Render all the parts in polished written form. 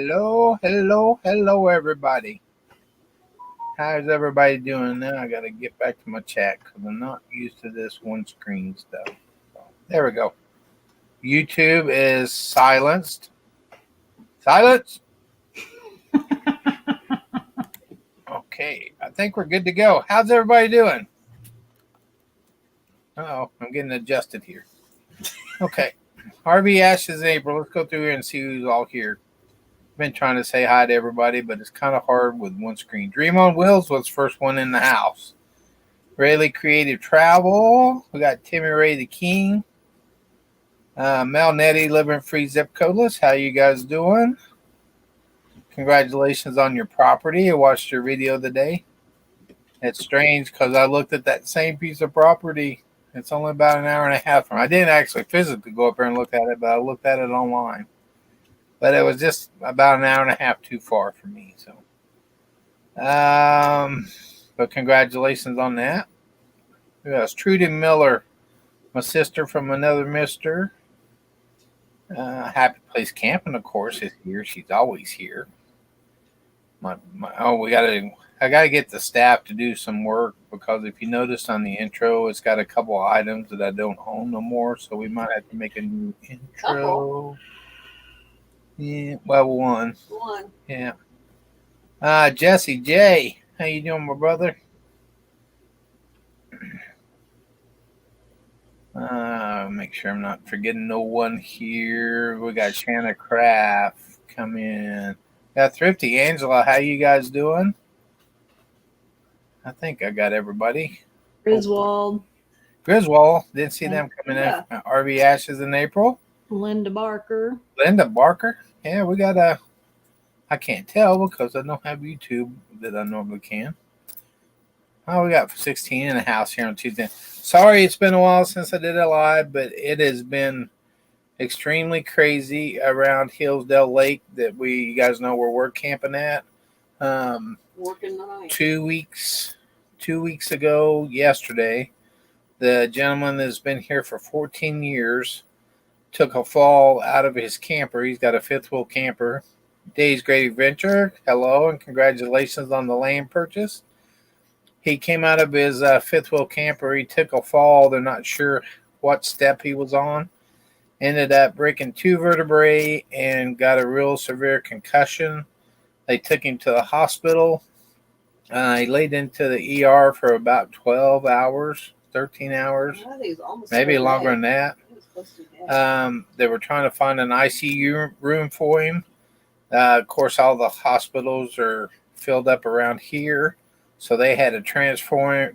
Hello, everybody. How's everybody doing now? I got to get back to my chat because I'm not used to this one screen stuff. There we go. YouTube is silenced. Silence. Okay, I think we're good to go. How's everybody doing? Oh, I'm getting adjusted here. Okay, RV Ashes April. Let's go through here and see who's all here. Been trying to say hi to everybody, but it's kind of hard with one screen. Dream on Wheels was first one in the house. Rayleigh Creative Travel. We got Timmy Ray the King. Mel Nettie living free zip codeless. How you guys doing? Congratulations on your property. I watched your video today. It's strange because I looked at that same piece of property. It's only about an hour and a half from. I didn't actually physically go up there and look at it, but I looked at it online. But it was just about an hour and a half too far for me. So, but congratulations on that. Yes, Trudy Miller, my sister from another mister. Happy Place Camping, of course, is here. She's always here. I gotta get the staff to do some work because if you notice on the intro, it's got a couple of items that I don't own no more, so we might have to make a new intro. Yeah, well, one. Yeah. Jesse J, how you doing, my brother? Make sure I'm not forgetting no one here. We got Shanna Craft come in. Got Thrifty Angela. How you guys doing? I think I got everybody. Griswold. Didn't see them coming in. RV Ashes in April. Linda Barker. Yeah, we got a. I can't tell because I don't have YouTube that I normally can. Oh, we got 16 in the house here on Tuesday. Sorry, it's been a while since I did a live, but it has been extremely crazy around Hillsdale Lake that you guys know where we're camping at. Working the night. 2 weeks ago, yesterday, the gentleman that's been here for 14 years took a fall out of his camper. He's got a fifth wheel camper. Dave's Great Adventure. Hello and congratulations on the land purchase. He came out of his fifth wheel camper. He took a fall. They're not sure what step he was on. Ended up breaking 2 vertebrae and got a real severe concussion. They took him to the hospital. He laid into the ER for about 12 hours, 13 hours, maybe longer than that. They were trying to find an ICU room for him. Of course, all the hospitals are filled up around here. So they had to transfer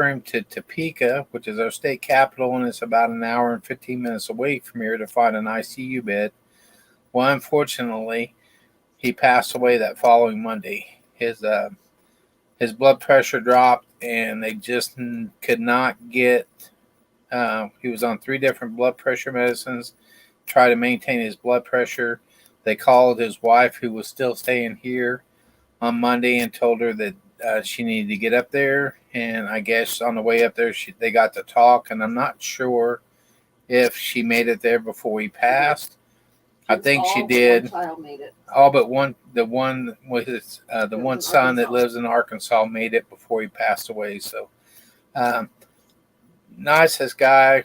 him to Topeka, which is our state capital, and it's about an hour and 15 minutes away from here to find an ICU bed. Well, unfortunately, he passed away that following Monday. His blood pressure dropped, and they just could not get. He was on 3 different blood pressure medicines, try to maintain his blood pressure. They called his wife, who was still staying here, on Monday and told her that she needed to get up there. And I guess on the way up there, they got to talk. And I'm not sure if she made it there before he passed. I think she did. All but one. The one with the one son that lives in Arkansas made it before he passed away. So, nicest guy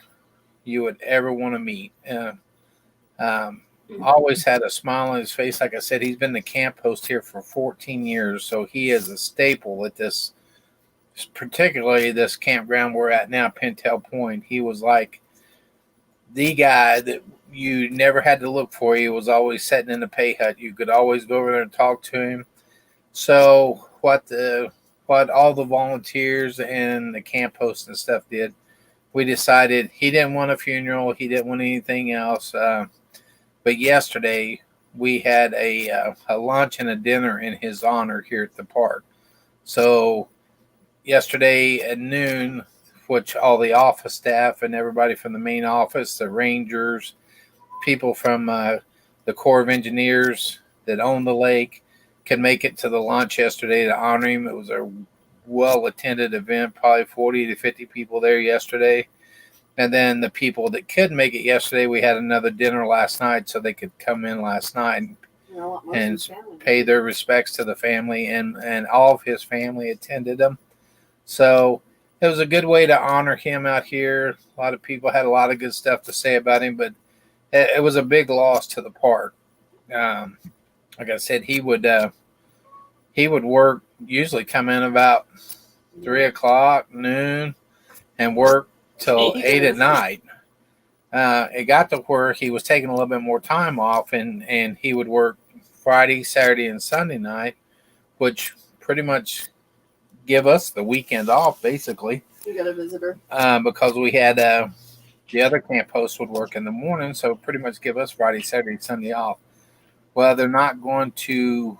you would ever want to meet. Always had a smile on his face. Like I said, he's been the camp host here for 14 years, so he is a staple at this, particularly this campground we're at now, Pintail Point. He was like the guy that you never had to look for. He was always sitting in the pay hut. You could always go over there and talk to him. So what all the volunteers and the camp hosts and stuff did, we decided he didn't want a funeral. He didn't want anything else. But yesterday we had a lunch and a dinner in his honor here at the park. So yesterday at noon, which all the office staff and everybody from the main office, the rangers, people from the Corps of Engineers that own the lake could make it to the lunch yesterday to honor him. It was a well-attended event, probably 40 to 50 people there yesterday. And then the people that couldn't make it yesterday, we had another dinner last night so they could come in last night. and pay their respects to the family, and all of his family attended them. So it was a good way to honor him out here. A lot of people had a lot of good stuff to say about him, but it was a big loss to the park. Like I said, he would work, usually come in about 3 o'clock, noon, and work till 8 at night. It got to where he was taking a little bit more time off, and he would work Friday, Saturday, and Sunday night, which pretty much give us the weekend off, basically. We got a visitor. Because we had the other camp host would work in the morning, so pretty much give us Friday, Saturday, Sunday off. Well, they're not going to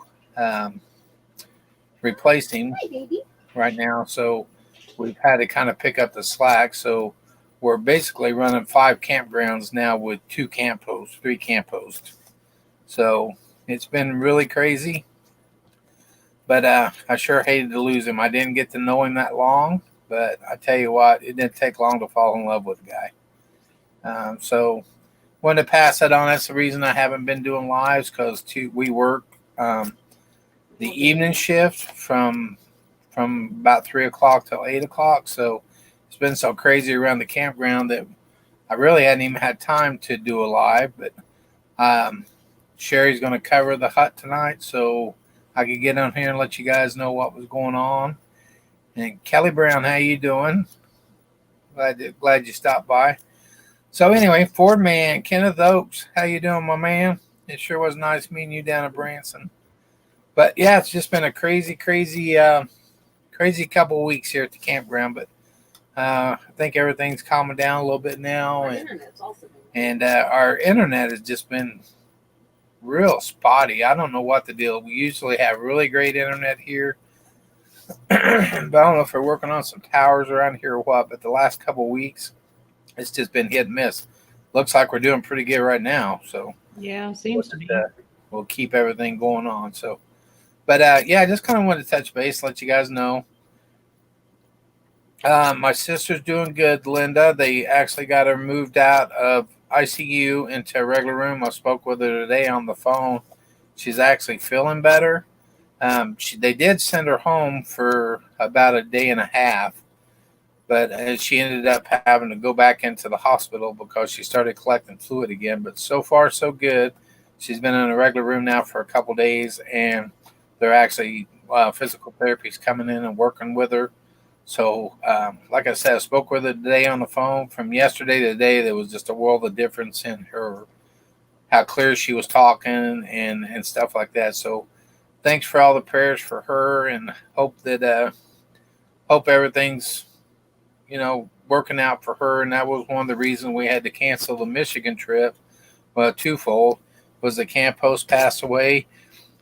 replace him right now, so we've had to kind of pick up the slack. So we're basically running 5 campgrounds now with 2 camp hosts, 3 camp hosts. So it's been really crazy, but I sure hated to lose him. I didn't get to know him that long, but I tell you what, it didn't take long to fall in love with the guy. So wanted to pass that on. That's the reason I haven't been doing lives, because we work the evening shift from about 3 o'clock till 8 o'clock. So it's been so crazy around the campground that I really hadn't even had time to do a live. But Sherry's going to cover the hut tonight, so I could get on here and let you guys know what was going on. And Kelly Brown, how you doing? Glad you stopped by. So anyway, Ford Man, Kenneth Oaks, how you doing, my man? It sure was nice meeting you down at Branson. But yeah, it's just been a crazy couple of weeks here at the campground. But I think everything's calming down a little bit now, and our internet has just been real spotty. I don't know what the deal. We usually have really great internet here, but I don't know if we're working on some towers around here or what. But the last couple of weeks, it's just been hit and miss. Looks like we're doing pretty good right now. So yeah, seems to be. We'll keep everything going on. So, but yeah, I just kind of wanted to touch base, let you guys know. My sister's doing good, Linda. They actually got her moved out of ICU into a regular room. I spoke with her today on the phone. She's actually feeling better. They did send her home for about a day and a half, but she ended up having to go back into the hospital because she started collecting fluid again. But so far, so good. She's been in a regular room now for a couple days, and they're actually physical therapy's coming in and working with her. So, like I said, I spoke with her today on the phone. From yesterday to today, there was just a world of difference in her, how clear she was talking and stuff like that. So, thanks for all the prayers for her, and hope everything's working out for her. And that was one of the reasons we had to cancel the Michigan trip. Well, twofold was the camp host passed away,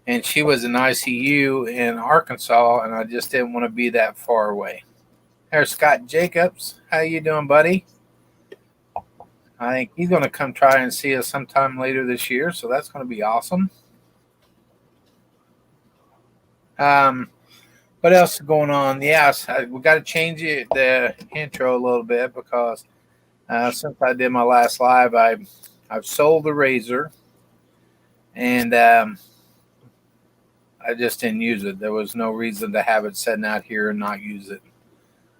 and she was in ICU in Arkansas, and I just didn't want to be that far away. There's Scott Jacobs. How you doing, buddy? I think he's going to come try and see us sometime later this year, so that's going to be awesome. What else is going on? Yes, we got to change the intro a little bit, because since I did my last live, I've sold the Razor, and I just didn't use it. There was no reason to have it sitting out here and not use it.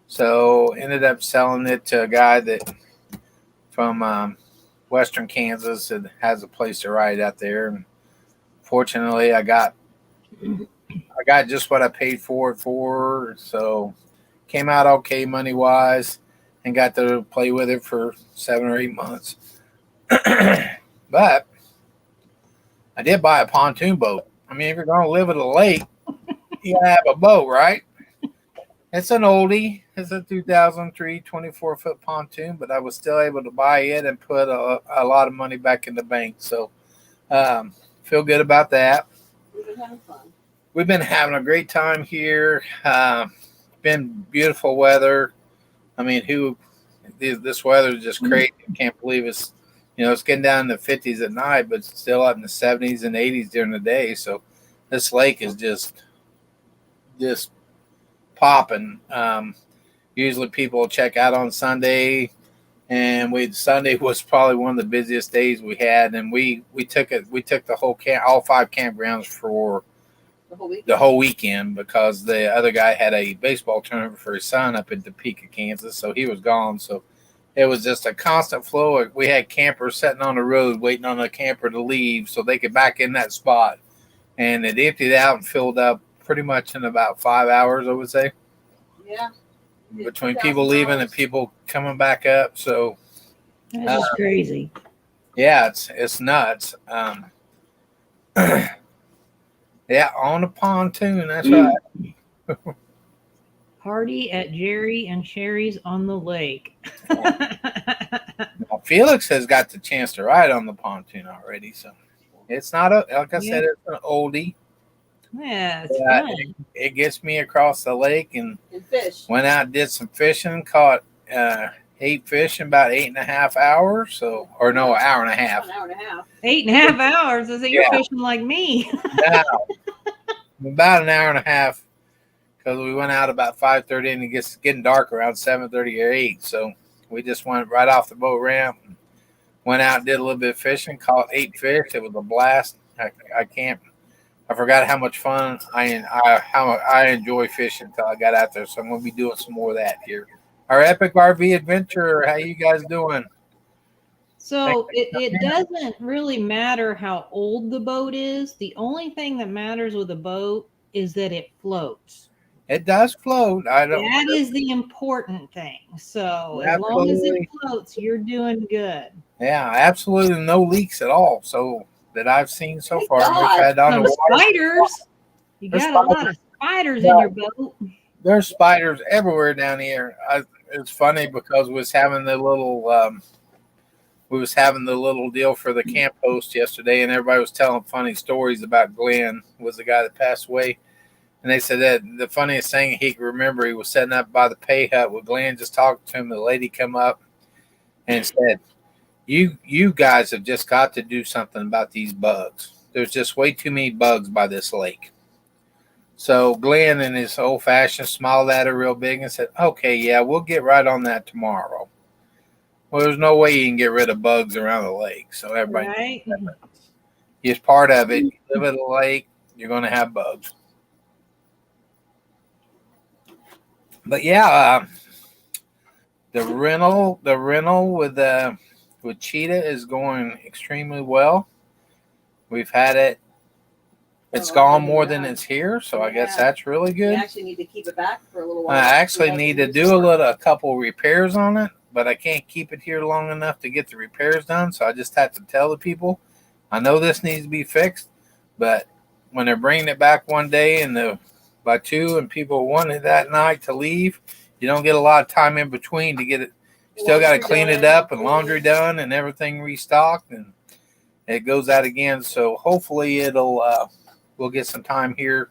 So ended up selling it to a guy that from Western Kansas that has a place to ride out there. And fortunately, I got just what I paid for it for. So came out okay money wise, and got to play with it for 7 or 8 months. But I did buy a pontoon boat. I mean, if you're going to live at a lake, you gotta have a boat, right? It's an oldie. It's a 2003 24-foot pontoon, but I was still able to buy it and put a lot of money back in the bank. So feel good about that. We've been having fun. We've been having a great time here. Been beautiful weather. I mean, this weather is just crazy. I can't believe it's getting down in the 50s at night, but it's still up in the 70s and 80s during the day. So this lake is just popping. Usually people check out on Sunday, And Sunday was probably one of the busiest days we had, and we took the whole camp, all 5 campgrounds for The whole week. the whole weekend because the other guy had a baseball tournament for his son up in Topeka, Kansas, so he was gone. So it was just a constant flow. We had campers sitting on the road waiting on a camper to leave so they could back in that spot, and it emptied out and filled up pretty much in about 5 hours, I would say, Yeah. between people leaving and people coming back up. So That is crazy. yeah, it's nuts. Yeah, on a pontoon. That's right. Party at Jerry and Sherry's on the lake. Now, Felix has got the chance to ride on the pontoon already, so it's not like I said, it's an oldie. Yeah, it's Yeah, fun. It gets me across the lake and And fish. went out and did some fishing. Caught 8 fish in about 8.5 hours. So, or no, an hour and a half. An hour and a half. 8.5 hours. I say you're Yeah. fishing like me. Now, about an hour and a half because we went out about 5:30 and it gets getting dark around 7:30 or 8. So we just went right off the boat ramp, and went out and did a little bit of fishing. Caught 8 fish. It was a blast. I forgot how much fun I enjoy fishing until I got out there. So I'm going to be doing some more of that here. Our epic RV adventure. How you guys doing? So it doesn't really matter how old the boat is. The only thing that matters with a boat is that it floats. It does float. That is the important thing. So as long as it floats, you're doing good. Yeah, absolutely no leaks at all. So that I've seen so Thank far. God. We've had on Some the water. spiders. You There's got a lot of spiders in your boat. There's spiders everywhere down here. It's funny because we was having the little deal for the camp host yesterday, and everybody was telling funny stories about Glenn, was the guy that passed away. And they said that the funniest thing he could remember, he was sitting up by the pay hut with Glenn, just talking to him. The lady come up and said, You guys have just got to do something about these bugs. There's just way too many bugs by this lake. So Glenn, in his old fashioned, smiled at her real big and said, Okay, yeah, we'll get right on that tomorrow. Well, there's no way you can get rid of bugs around the lake. So everybody, Right? is part of it. You live at a lake, you're going to have bugs. But yeah, the rental with Cheetah is going extremely well. We've had it. It's gone more than it's here, so I guess that's really We good. actually need to keep it back for a little I while. actually need to do a couple repairs on it, but I can't keep it here long enough to get the repairs done. So I just have to tell the people, I know this needs to be fixed, but when they're bringing it back one day and by 2 and people wanted that night to leave, you don't get a lot of time in between to get it. Still got to clean it up and laundry done and everything restocked, and it goes out again. So hopefully we'll get some time here.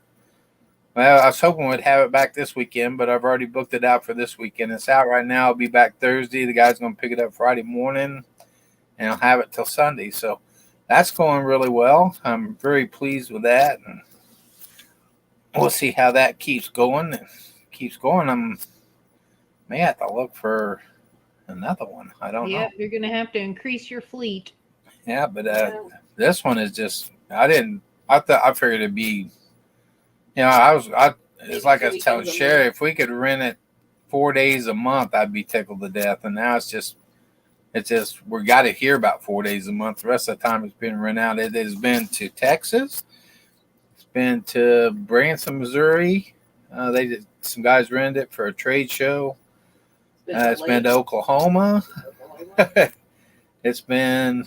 Well, I was hoping we'd have it back this weekend, but I've already booked it out for this weekend. It's out right now. I'll be back Thursday. The guy's going to pick it up Friday morning, and I'll have it till Sunday. So that's going really well. I'm very pleased with that, and we'll see how that keeps going. I may have to look for another one. I don't know. Yep, you're going to have to increase your fleet. Yeah, but this one is just. I figured it'd be. It's like I was telling Sherry, if we could rent it 4 days a month, I'd be tickled to death. And now it's just we got it here about 4 days a month. The rest of the time it's been rent out. It has been to Texas. It's been to Branson, Missouri. Some guys rented it for a trade show. It's been to Oklahoma. It's been.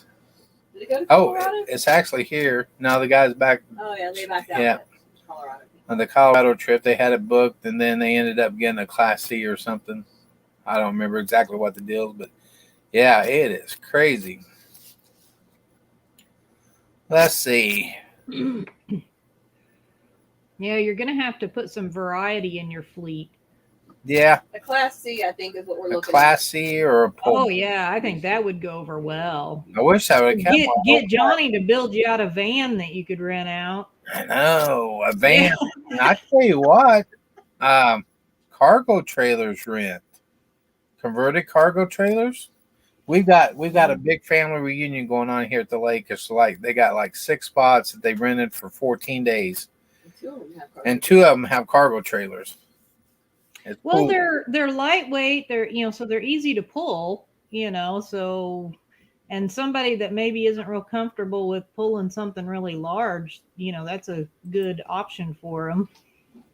Did it go to Colorado? It's actually here. Now the guy's back. Oh, yeah, they backed out. Yeah. Colorado. On the Colorado trip, they had it booked, and then they ended up getting a Class C or something. I don't remember exactly what the deal is, but yeah, it is crazy. Let's see. Yeah, you're going to have to put some variety in your fleet. Yeah, A Class C, I think, is what we're a looking Class C or a Pullman. Oh, yeah, I think that would go over well. I wish I would have kept Get Johnny to build you out a van that you could rent out. I know, a van. I tell you what, cargo trailers rent. Converted cargo trailers. we've got a big family reunion going on here at the lake. It's like they got like 6 spots that they rented for 14 days, and 2 of them have cargo trailers. It's Well, cool. they're lightweight. So they're easy to pull. So and somebody that maybe isn't real comfortable with pulling something really large, that's a good option for them.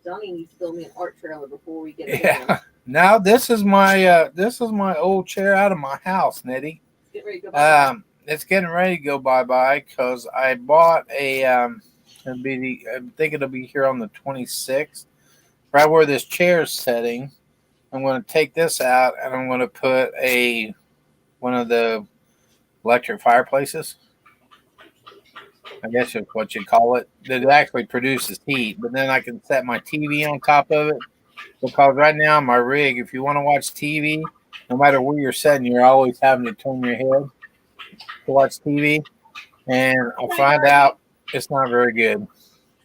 Johnny needs to build me an art trailer before we get Yeah. Now this is my old chair out of my house, Nettie. Get ready to go bye-bye. It's getting ready to go bye because I bought a. I think it'll be here on the 26th, right where this chair is sitting. I'm going to take this out and I'm going to put one of the electric fireplaces. I guess is what you call it. That actually produces heat, but then I can set my TV on top of it. Because right now my rig, if you want to watch TV, no matter where you're sitting, you're always having to turn your head to watch TV. And I find out it's not very good.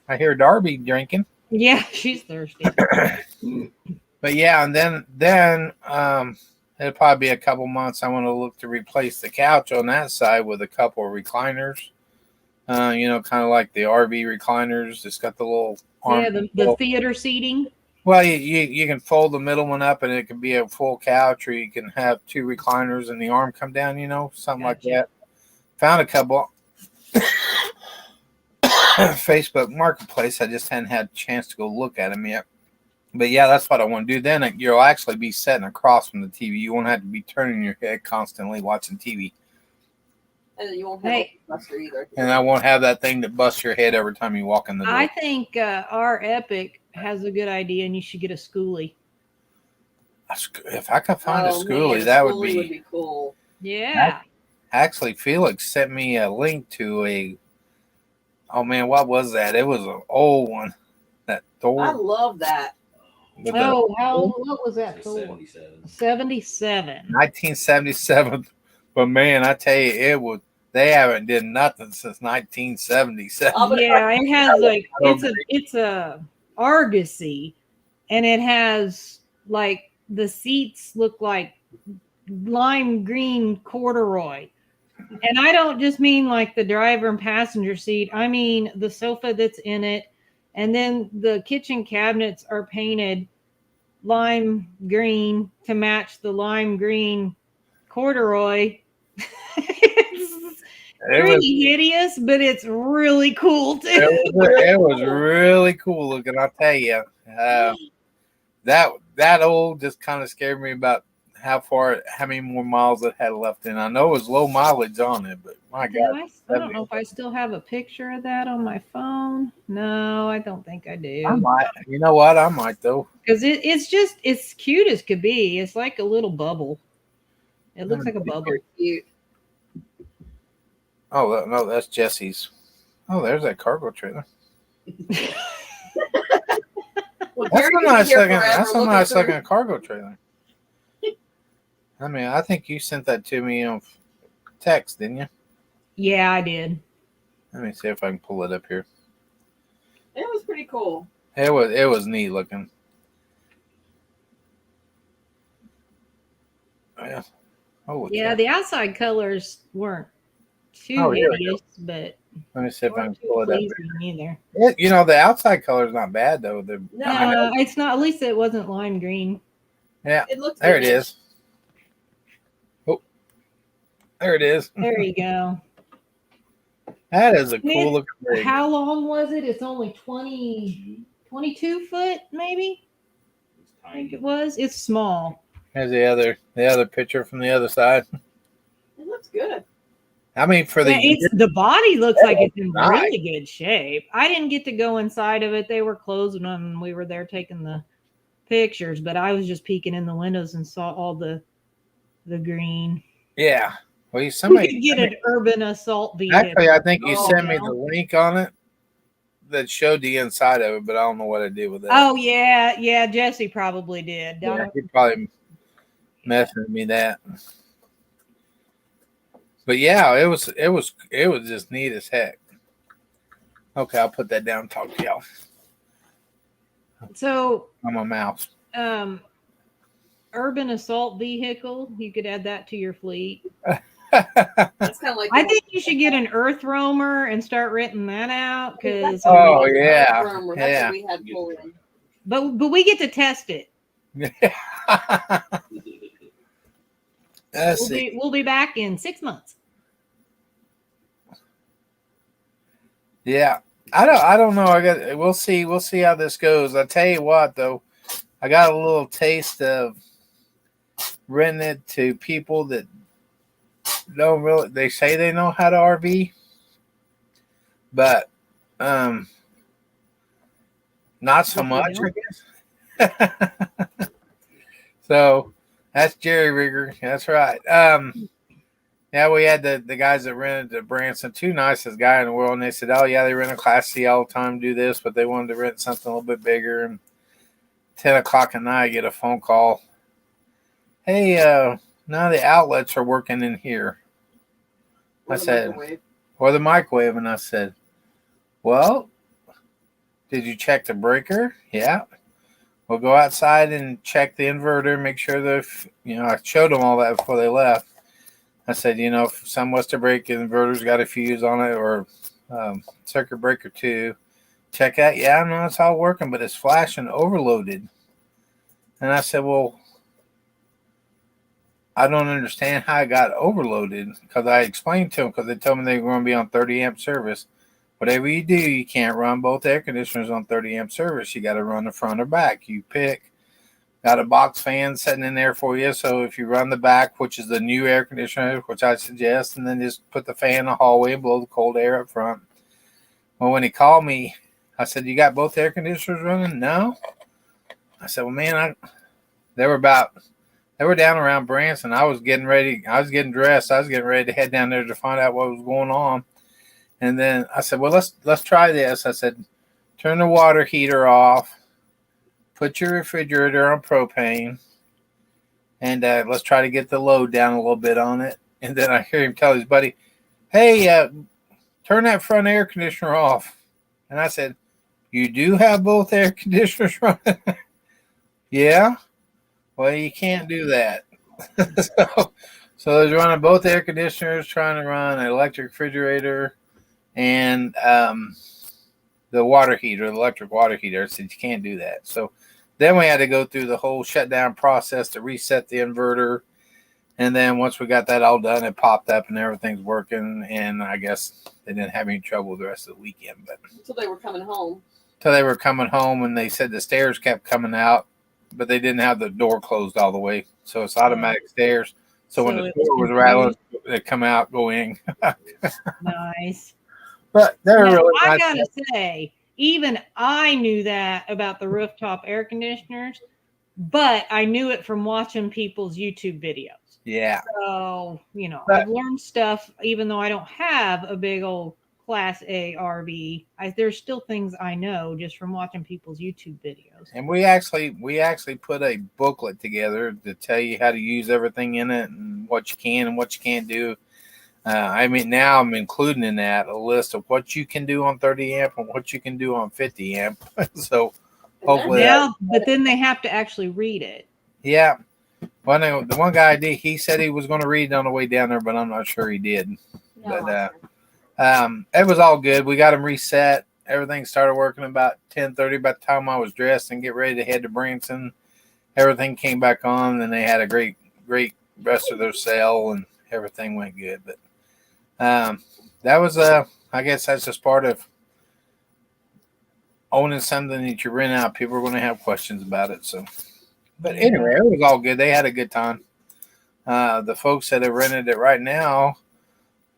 I hear Darby drinking. Yeah, she's thirsty. But yeah, and then it'll probably be a couple months. I want to look to replace the couch on that side with a couple of recliners. Kind of like the RV recliners. It's got the little arm. Yeah, the theater seating. Well, you can fold the middle one up and it can be a full couch, or you can have 2 recliners and the arm come down, something like that. Found a couple Facebook Marketplace. I just hadn't had a chance to go look at them yet. But yeah, that's what I want to do. Then you'll actually be sitting across from the TV. You won't have to be turning your head constantly watching TV. And you won't have a buster either. And I won't have that thing that busts your head every time you walk in the door. I think our Epic has a good idea, and you should get a schoolie. If I could find a schoolie, that would be cool. Yeah. Actually, Felix sent me a link to oh man, what was that? It was an old one. That Thor. I love that. What was that Thor? 77. 1977. But man, I tell you, they haven't did nothing since 1977. Yeah, it has it's a Argosy, and it has like the seats look like lime green corduroy. And I don't just mean like the driver and passenger seat. I mean the sofa that's in it. And then the kitchen cabinets are painted lime green to match the lime green corduroy. It's pretty hideous, but it's really cool too. It was really cool looking, I'll tell you. That old just kind of scared me about how many more miles it had left in. I know it was low mileage on it, but my God. I don't know if I still have a picture of that on my phone. No, I don't think I do. I might. You know what? I might though. Because it's cute as could be. It's like a little bubble. It looks like a bubble. Cute. Oh no, that's Jesse's. Oh, there's that cargo trailer. That's a nice looking cargo trailer. I mean, I think you sent that to me on text, didn't you? Yeah, I did. Let me see if I can pull it up here. It was pretty cool. It was neat looking. Yeah. Oh. Yeah, the outside colors weren't too hideous, but let me see if I can pull it up. Either. The outside color is not bad though. No, it's not. At least it wasn't lime green. Yeah, there it is. Oh, there it is. There you go. That is a cool looking rig. How long was it? It's only 22 foot, maybe. I think it was. It's small. Here's the other picture from the other side. It looks good. I mean, the body looks like it's in really good shape. I didn't get to go inside of it. They were closing them, and we were there taking the pictures. But I was just peeking in the windows and saw all the green. Yeah. Well, we could get an urban assault vehicle. Actually, I think you sent me the link on it that showed the inside of it, but I don't know what I did with it. Oh yeah, Jesse probably did. Yeah, he probably messing with me that. But yeah, it was just neat as heck. Okay, I'll put that down and talk to y'all. So I'm a mouse. urban assault vehicle. You could add that to your fleet. That's kind of like. I think you should get an Earth Roamer and start renting that out because. Oh yeah, That's yeah. what we had pulling. But we get to test it. We'll be back in 6 months. Yeah, I don't know. We'll see how this goes. I tell you what, though, I got a little taste of renting it to people that don't really. They say they know how to RV, but not so much, I guess. So that's Jerry Rigger. That's right. Yeah, we had the guys that rented to Branson, two nicest guy in the world, and they said, "Oh yeah, they rent a Class C all the time, do this, but they wanted to rent something a little bit bigger." And 10 o'clock at night, I get a phone call. Hey, now the outlets are working in here. I said, or the microwave, and I said, "Well, did you check the breaker?" Yeah. We'll go outside and check the inverter, make sure I showed them all that before they left. I said, if something was to break, the inverter's got a fuse on it or circuit breaker 2. Check that. Yeah, no, it's all working, but it's flashing overloaded. And I said, well, I don't understand how it got overloaded because I explained to them because they told me they were going to be on 30 amp service. Whatever you do, you can't run both air conditioners on 30 amp service. You got to run the front or back. You pick. Got a box fan sitting in there for you. So if you run the back, which is the new air conditioner, which I suggest, and then just put the fan in the hallway and blow the cold air up front. Well, when he called me, I said, "You got both air conditioners running?" No. I said, "Well, man, they were down around Branson. I was getting ready. I was getting dressed. I was getting ready to head down there to find out what was going on." And then I said, "Well, let's try this." I said, "Turn the water heater off. Put your refrigerator on propane, and let's try to get the load down a little bit on it." And then I hear him tell his buddy, "Hey, turn that front air conditioner off." And I said, "You do have both air conditioners running?" "Yeah." "Well, you can't do that." So they're running both air conditioners, trying to run an electric refrigerator and the water heater, the electric water heater. I said, "You can't do that." So then we had to go through the whole shutdown process to reset the inverter. And then once we got that all done, it popped up and everything's working. And I guess they didn't have any trouble the rest of the weekend. But until they were coming home. And they said the stairs kept coming out, but they didn't have the door closed all the way. So it's automatic stairs. So when the door was rattling, they come out, go in. Nice. But they're really I nice. gotta say, even I knew that about the rooftop air conditioners, but I knew it from watching people's YouTube videos. Yeah. So, I've learned stuff, even though I don't have a big old Class A RV. There's still things I know just from watching people's YouTube videos. And we actually put a booklet together to tell you how to use everything in it and what you can and what you can't do. Now I'm including in that a list of what you can do on 30 amp and what you can do on 50 amp. So hopefully, but then they have to actually read it. Yeah. Well, the one guy did. He said he was going to read it on the way down there, but I'm not sure he did. No, but it was all good. We got him reset. Everything started working about 10:30. By the time I was dressed and get ready to head to Branson, everything came back on, and they had a great rest of their sale, and everything went good. But that was I guess that's just part of owning something that you rent out. People are going to have questions about it. So, but anyway, it was all good. They had a good time. The folks that have rented it right now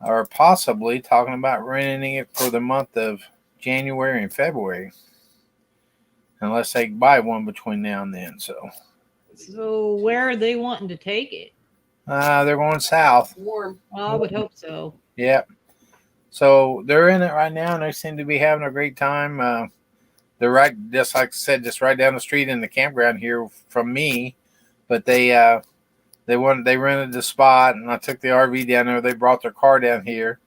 are possibly talking about renting it for the month of January and February, unless they buy one between now and then. So where are they wanting to take it? They're going south. Warm. Well, I would hope so. Yep. So they're in it right now, and they seem to be having a great time. They're right, just like I said, just right down the street in the campground here from me. But they rented the spot, and I took the RV down there. They brought their car down here,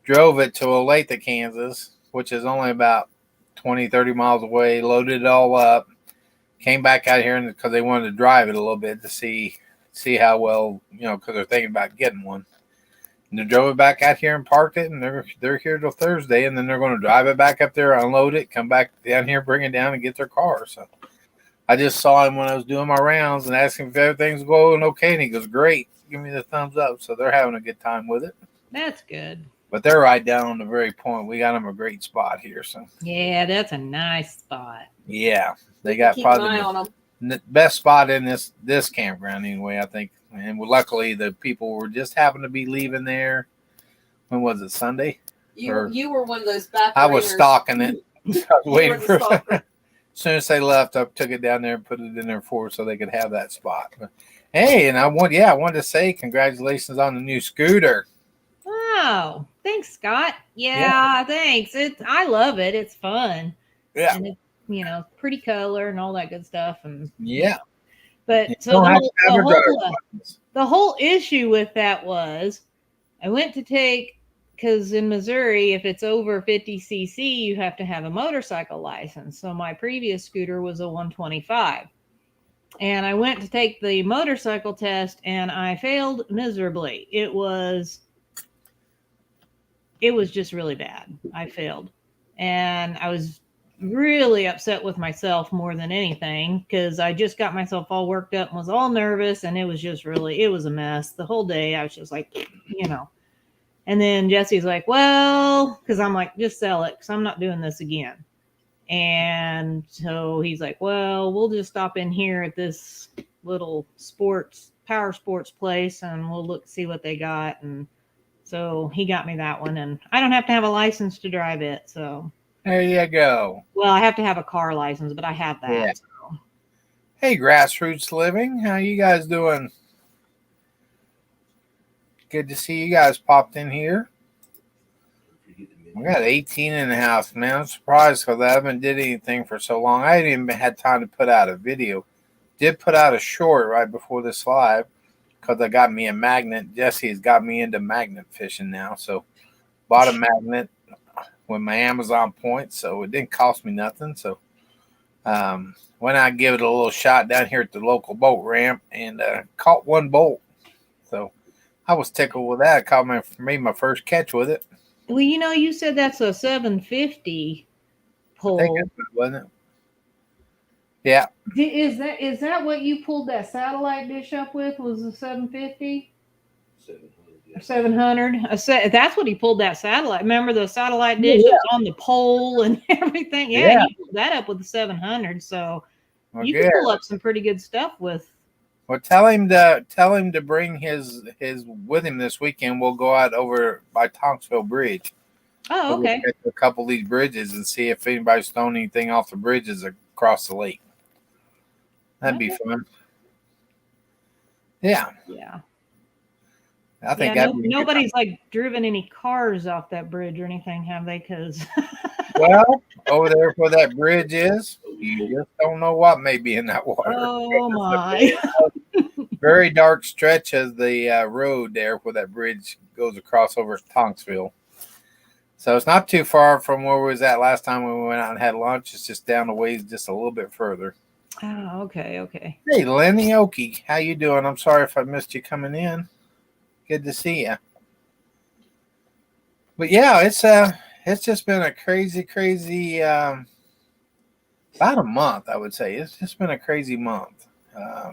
drove it to Olathe, Kansas, which is only about 20, 30 miles away, loaded it all up, Came back out here because they wanted to drive it a little bit to see how well, because they're thinking about getting one. And they drove it back out here and parked it, and they're here till Thursday, and then they're going to drive it back up there, unload it, come back down here, bring it down, and get their car. So I just saw him when I was doing my rounds and asked him if everything's going okay, and he goes, "Great, give me the thumbs up." So they're having a good time with it. That's good. But they're right down on the very point. We got them a great spot here. So Yeah, that's a nice spot. yeah, they got Keep an eye probably on them. the best spot in this campground anyway, I think. And luckily the people were just happened to be leaving there. When was it, Sunday? You were one of those back. I was stalking it. I was waiting for stalker. as soon as they left, I took it down there and put it in there for so they could have that spot. But, hey, and I wanted to say congratulations on the new scooter. Oh, thanks, Scott. Yeah, thanks. I love it. It's fun. Yeah. And it's, pretty color and all that good stuff. And Yeah. but You so don't the have whole, to have the, a whole, driver's license. the whole issue with that was I went to take, because in Missouri, if it's over 50 cc, you have to have a motorcycle license. So my previous scooter was a 125. And I went to take the motorcycle test and I failed miserably. It was just really bad. I failed. And I was really upset with myself more than anything because I just got myself all worked up and was all nervous. And it was a mess. The whole day I was just like, And then Jesse's like, well, because I'm like, just sell it because I'm not doing this again. And so he's like, well, we'll just stop in here at this little power sports place and we'll see what they got. And so he got me that one, and I don't have to have a license to drive it. So There you go. well, I have to have a car license, but I have that. Yeah. So. Hey, Grassroots Living, how you guys doing? Good to see you guys popped in here. We got 18 in the house, man. I'm surprised because I haven't did anything for so long. I hadn't even had time to put out a video. Did put out a short right before this live because I got me a magnet. Jesse has got me into magnet fishing now. So bought a magnet with my Amazon points, so it didn't cost me nothing. So went out and give it a little shot down here at the local boat ramp and caught one bolt. So I was tickled with that. I made my first catch with it. Well, you said that's a 750 pole. I think that's what it, wasn't it? Yeah. Is that what you pulled that satellite dish up with? Was a 750? 700. That's what he pulled that satellite. Remember the satellite dish that's on the pole and everything? Yeah, he pulled that up with the 700. So you can pull up some pretty good stuff with. Well, tell him to bring his with him this weekend. We'll go out over by Tonksville Bridge. Oh, okay. We'll get a couple of these bridges and see if anybody's thrown anything off the bridges across the lake. That'd be fun. Yeah. Yeah. I think nobody's like driven any cars off that bridge or anything, have they? Because well, over there where that bridge is, you just don't know what may be in that water. Oh my! Very dark stretch of the road there where that bridge goes across over Tonksville. So it's not too far from where we was at last time when we went out and had lunch. It's just down the ways, just a little bit further. Oh, okay. Hey, Lenny Okie, how you doing? I'm sorry if I missed you coming in. Good to see you. But yeah, it's just been a crazy about a month, I would say. It's just been a crazy month.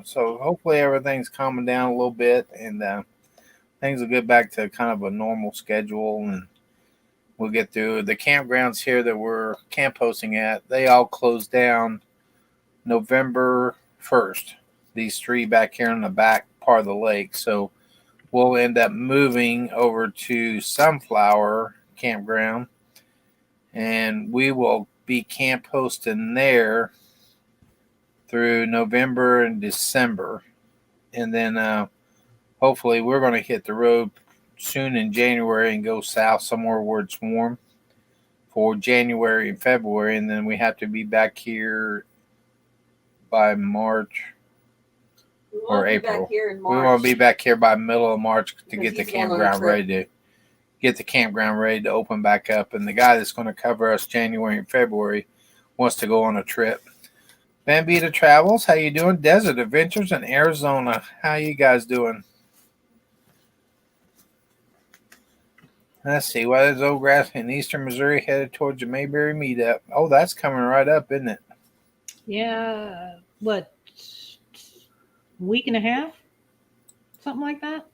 So hopefully everything's calming down a little bit and things will get back to kind of a normal schedule and we'll get through. The campgrounds here that we're camp hosting at, they all closed down November 1st. These three back here in the back part of the lake. So we'll end up moving over to Sunflower Campground, and we will be camp hosting there through November and December. And then hopefully we're going to hit the road soon in January and go south somewhere where it's warm for January and February. And then we have to be back here by March. Or April. We want to be back here by middle of March to get the campground ready to open back up. And the guy that's going to cover us January and February wants to go on a trip. Bambita Travels, how you doing? Desert Adventures in Arizona, how you guys doing? Let's see. Why is Old Grass in eastern Missouri headed towards the Mayberry meetup? Oh, that's coming right up, isn't it? Yeah, what, week and a half? Something like that?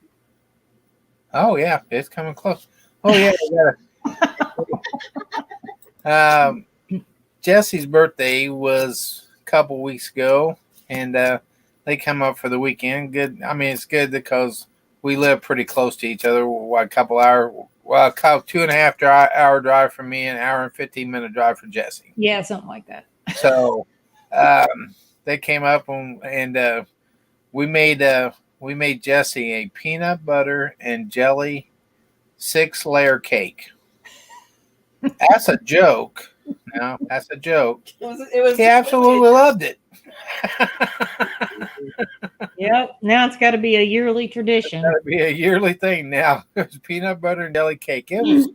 Oh, yeah, it's coming close. Oh, yeah. Jesse's birthday was a couple weeks ago, and they come up for the weekend. Good. I mean, it's good because we live pretty close to each other. What, a couple hour, well, 2.5 hour drive for me, an hour and 15-minute drive for Jesse. Yeah, something like that. So they came up and we made Jesse a peanut butter and jelly 6-layer cake. That's a joke. No, that's a joke. It was He absolutely loved it. Yep. Now it's got to be a yearly tradition. That'd be a yearly thing now. It's peanut butter and jelly cake. It was.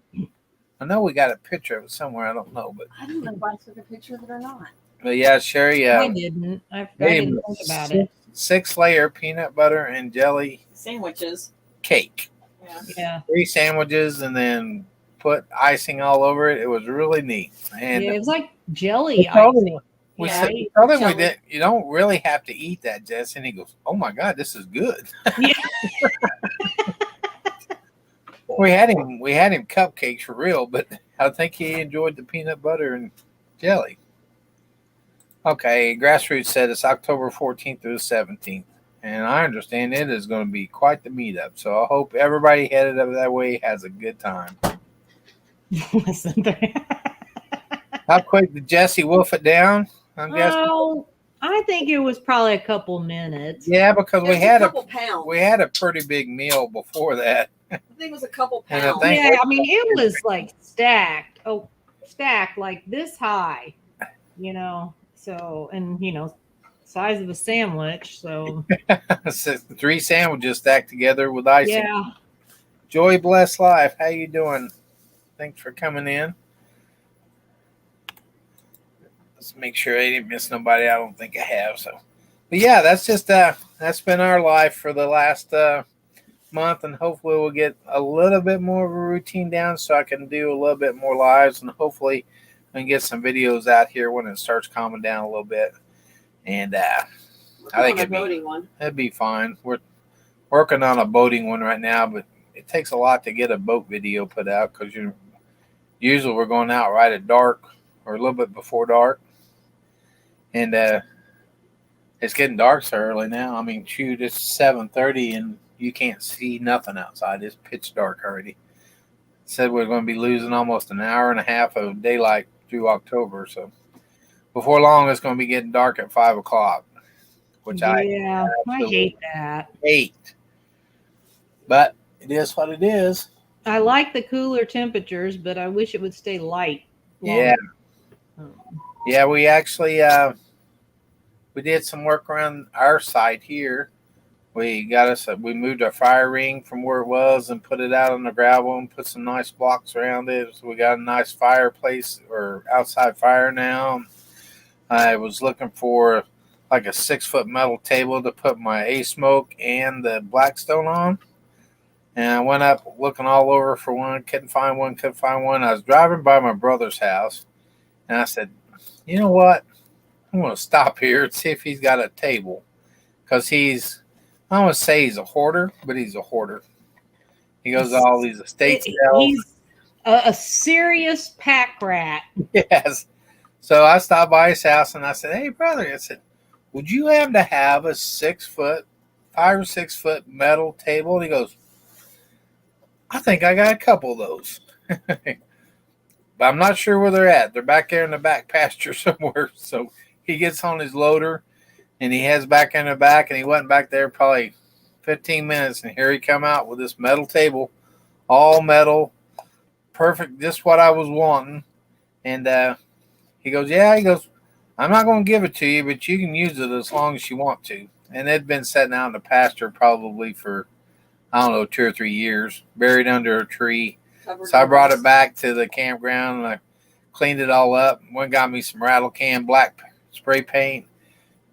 I know we got a picture of it somewhere. I don't know, but I don't know if I took a picture of it or not. But yeah, Sherry. I didn't. I didn't think about it. 6-layer peanut butter and jelly Sandwiches. cake. Yeah. Yeah. 3 sandwiches and then put icing all over it. It was really neat. And Yeah, it was like jelly icing. we Yeah, said, I told him we jelly. did. You don't really have to eat that, Jess. And he goes, "Oh my God, this is good." Yeah. We had him cupcakes for real, but I think he enjoyed the peanut butter and jelly. Okay, Grassroots said it's October 14th through the 17th, and I understand it is going to be quite the meetup. So I hope everybody headed up that way has a good time. Listen, How quick did Jesse wolf it down? I'm guessing. oh, I think it was probably a couple minutes. Yeah, because It we was had a couple pounds. we had a pretty big meal before that. I think it was a couple And I pounds. think- Yeah, I mean, it was like stacked. Oh, stacked like this high, you know. So, and size of a sandwich. So, 3 sandwiches stacked together with icing. yeah. Joy Bless Life, how you doing? Thanks for coming in. Let's make sure I didn't miss nobody. I don't think I have. So, but yeah, that's just that's been our life for the last month, and hopefully we'll get a little bit more of a routine down so I can do a little bit more lives, and hopefully I can get some videos out here when it starts calming down a little bit. And I think it'd be fine. We're working on a boating one right now, but it takes a lot to get a boat video put out because usually we're going out right at dark or a little bit before dark, and it's getting dark so early now. I mean, shoot, it's 7:30 and you can't see nothing outside. It's pitch dark already. Said we're going to be losing almost an hour and a half of daylight through October, so before long it's going to be getting dark at 5 o'clock, which I hate that. hate. But it is what it is. I like the cooler temperatures, but I wish it would stay light. Yeah. longer. Yeah, we actually we did some work around our site here. We moved our fire ring from where it was and put it out on the gravel and put some nice blocks around it. So we got a nice fireplace or outside fire now. I was looking for like a 6-foot metal table to put my A-Smoke and the Blackstone on. And I went up looking all over for one, couldn't find one. I was driving by my brother's house, and I said, you know what? I'm going to stop here and see if he's got a table. Because I don't want to say he's a hoarder, but he's a hoarder. He goes to all these estate sales. He's a serious pack rat. Yes. So I stopped by his house, and I said, hey, brother, I said, would you happen to have a 5 or 6 foot metal table? And he goes, I think I got a couple of those. But I'm not sure where they're at. They're back there in the back pasture somewhere. So he gets on his loader and he heads back in the back, and he went back there probably 15 minutes. And here he come out with this metal table, all metal, perfect, just what I was wanting. And he goes, yeah, I'm not going to give it to you, but you can use it as long as you want to. And it'd been sitting out in the pasture probably for, I don't know, 2 or 3 years, buried under a tree. So I brought it back to the campground and I cleaned it all up. Went and got me some rattle can black spray paint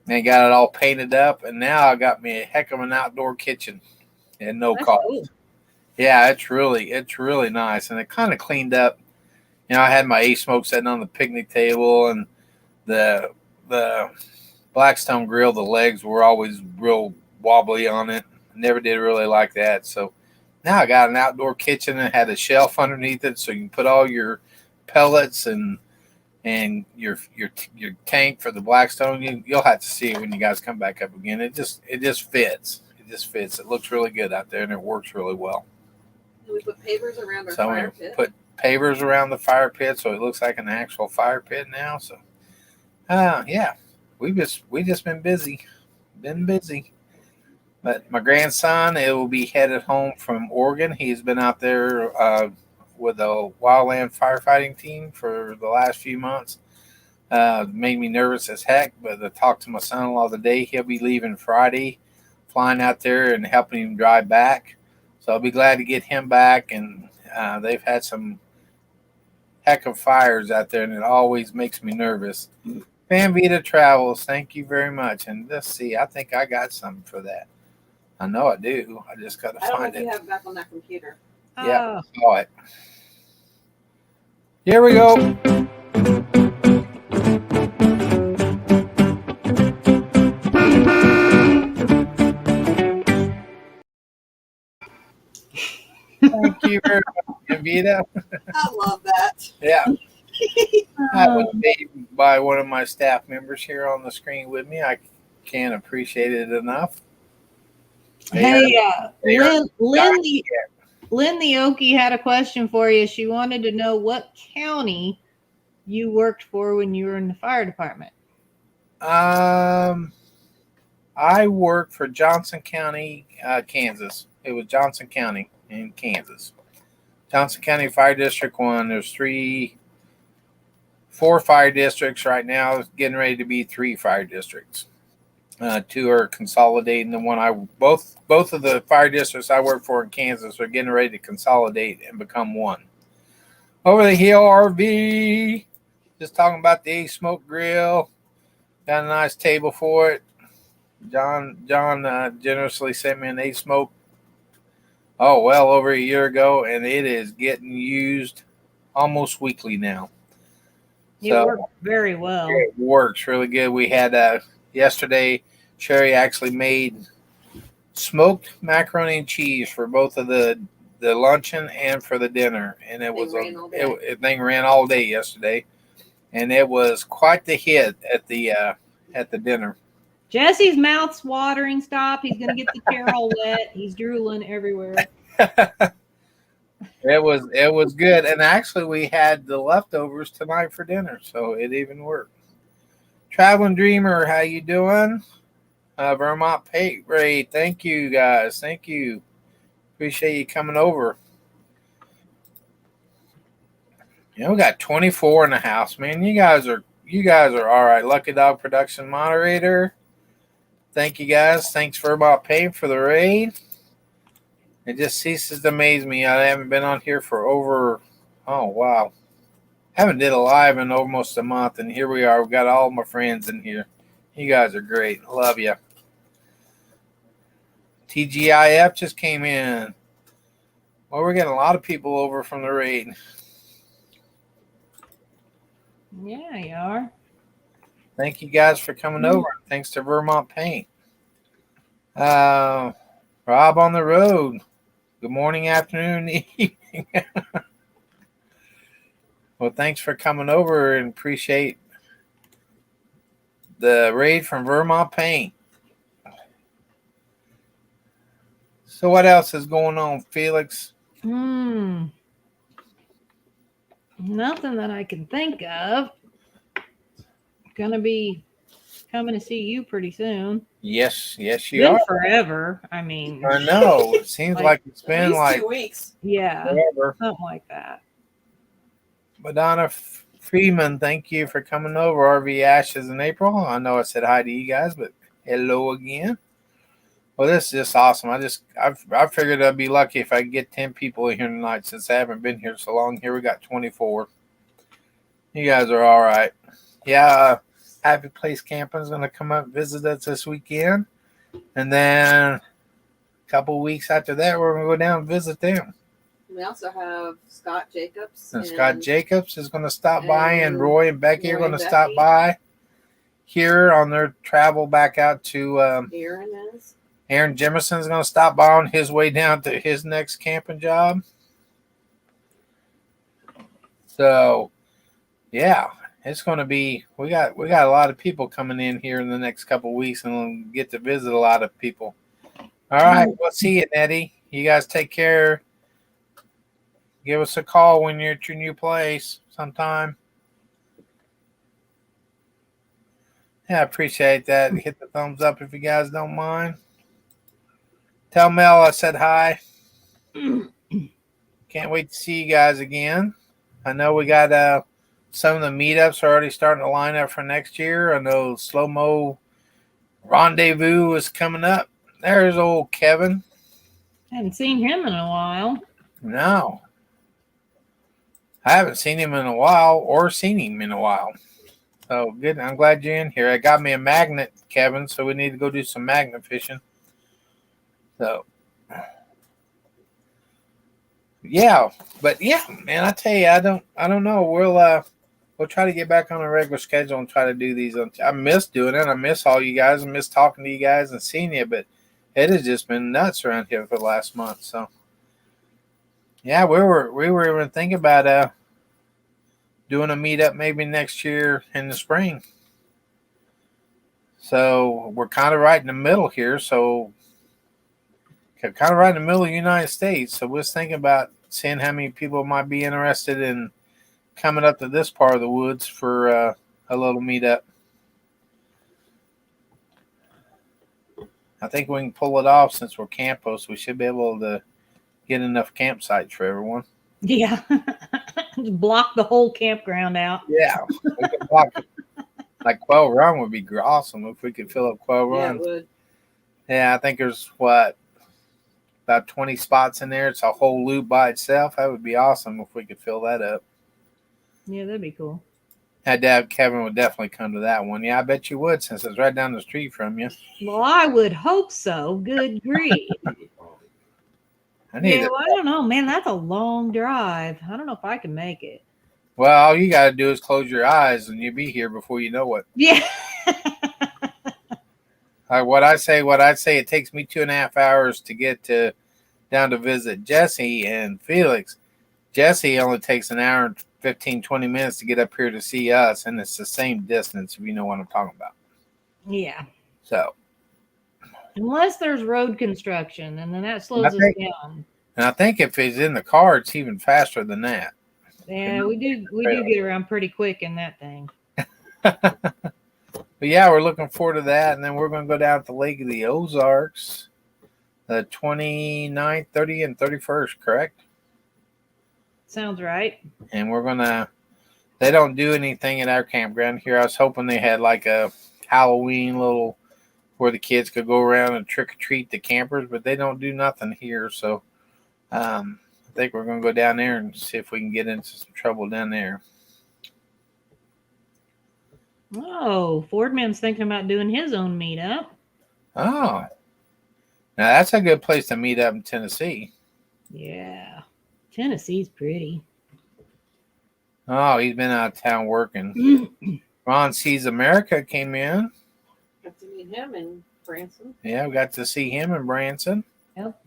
They got it all painted up, and now I got me a heck of an outdoor kitchen at no That's cost. cool. Yeah, it's really nice, and it kind of cleaned up. I had my A-smoke sitting on the picnic table, and the Blackstone grill. The legs were always real wobbly on it. Never did really like that. So now I got an outdoor kitchen and had a shelf underneath it, so you can put all your pellets and your tank for the Blackstone. You'll have to see it when you guys come back up again. It just fits. It just fits. It looks really good out there, and it works really well. And we put pavers around our So fire we pit. put pavers around the fire pit, so it looks like an actual fire pit now. So, yeah, we just been busy. But my grandson, it will be headed home from Oregon. He's been out there with a wildland firefighting team for the last few months. Made me nervous as heck, but I talked to my son-in-law today. He'll be leaving Friday, flying out there and helping him drive back. So I'll be glad to get him back. And they've had some heck of fires out there, and it always makes me nervous. Van Vita Travels, thank you very much. And let's see, I think I got something for that. I know I do. I just got to I don't know find if you it. have it back on that computer. Yeah. Oh, Saw it. Here we go. Thank you very much, Van Vita. I love that. Yeah. That was made by one of my staff members here on the screen with me. I can't appreciate it enough. hey, they are Lynn the Okie had a question for you. She wanted to know what county you worked for when you were in the fire department. I worked for Johnson County, Kansas. It was Johnson County in Kansas. Johnson County Fire District 1. There's 4 fire districts right now. It's getting ready to be 3 fire districts. 2 are consolidating. Both of the fire districts I work for in Kansas are getting ready to consolidate and become one. Over the hill RV. Just talking about the smoke grill. Got a nice table for it. John generously sent me an smoke. Well over a year ago, and it is getting used almost weekly now. It worked very well. It works really good. We had yesterday. Sherry actually made smoked macaroni and cheese for both of the luncheon and for the dinner, and it ran all day yesterday, and it was quite the hit at the dinner. Jesse's mouth's watering. Stop. He's going to get the chair all wet. He's drooling everywhere. It was good, and actually we had the leftovers tonight for dinner, so it even worked. Traveling Dreamer, how you doing? Vermont Pate Raid, thank you guys, thank you. Appreciate you coming over. We got 24 in the house, man. You guys are all right. Lucky Dog Production Moderator. Thank you guys. Thanks Vermont Pate for the raid. It just ceases to amaze me. I haven't been on here for over, haven't did a live in almost a month, and here we are. We've got all my friends in here. You guys are great. Love you. TGIF just came in. Well, we're getting a lot of people over from the raid. Yeah, you are. Thank you guys for coming over. Thanks to Vermont Paint. Rob on the road. Good morning, afternoon, evening. Well, thanks for coming over and appreciate the raid from Vermont Paint. So what else is going on, Felix? Nothing that I can think of. Gonna be coming to see you pretty soon. Yes, you Been are. Forever. I mean, I know. It seems like it's been like 2 weeks. yeah, forever. something like that. Madonna Freeman, thank you for coming over. RV Ashes in April. I know I said hi to you guys, but hello again. Well, this is just awesome. I figured I'd be lucky if I could get 10 people in here tonight since I haven't been here so long. Here we got 24. You guys are all right. Yeah, Happy Place Camping is going to come up and visit us this weekend. And then a couple weeks after that, we're going to go down and visit them. We also have Scott Jacobs. And Scott Jacobs is going to stop by, and Roy and Becky are going to stop by here on their travel back out to Aaron Jemison is going to stop by on his way down to his next camping job. So, yeah, it's going to be. We got a lot of people coming in here in the next couple of weeks, and we'll get to visit a lot of people. All right, we'll see you, Nettie. You guys take care. Give us a call when you're at your new place sometime. Yeah, I appreciate that. Hit the thumbs up if you guys don't mind. Tell Mel I said hi. Can't wait to see you guys again. I know we got some of the meetups are already starting to line up for next year. I know Slow Mo Rendezvous is coming up. There's old Kevin. Haven't seen him in a while. No. I haven't seen him in a while or seen him in a while. So good. I'm glad you're in here. I got me a magnet, Kevin, so we need to go do some magnet fishing. So yeah, but yeah, man, I tell you, I don't know. We'll try to get back on a regular schedule and try to do these. I miss doing it. I miss all you guys. I miss talking to you guys and seeing you, but it has just been nuts around here for the last month. So yeah, we were even thinking about doing a meetup maybe next year in the spring. So we're kind of right in the middle here. So kind of right in the middle of the United States. So we're thinking about seeing how many people might be interested in coming up to this part of the woods for a little meetup. I think we can pull it off since we're campos. We should be able to get enough campsites for everyone. Yeah. Just block the whole campground out. Yeah. We can block it. Like Quail Run would be awesome if we could fill up Quail Run. Yeah, it would. Yeah, I think there's about 20 spots in there. It's a whole loop by itself. That would be awesome if we could fill that up. Yeah, that'd be cool. Kevin would definitely come to that one. Yeah, I bet you would, since it's right down the street from you. Well, I would hope so. Good grief. I don't know, man. That's a long drive. I don't know if I can make it. Well, all you got to do is close your eyes, and you'll be here before you know it. Yeah. What I say, it takes me 2.5 hours to get down to visit Jesse and Felix. Jesse only takes an hour and 15, 20 minutes to get up here to see us, and it's the same distance, if you know what I'm talking about. Yeah. So. Unless there's road construction, and then that slows us down. And I think if it's in the car, it's even faster than that. Yeah, we do get around pretty quick in that thing. But yeah, we're looking forward to that. And then we're going to go down to the Lake of the Ozarks the 29th, 30th, and 31st, correct? Sounds right. And they don't do anything at our campground here. I was hoping they had like a Halloween little where the kids could go around and trick or treat the campers, but they don't do nothing here. So I think we're going to go down there and see if we can get into some trouble down there. Oh, Fordman's thinking about doing his own meetup. Oh, now that's a good place to meet up in Tennessee. Yeah, Tennessee's pretty. Oh, he's been out of town working. Ron Sees America came in. Got to meet him in Branson. Yeah, we got to see him in Branson. Yep.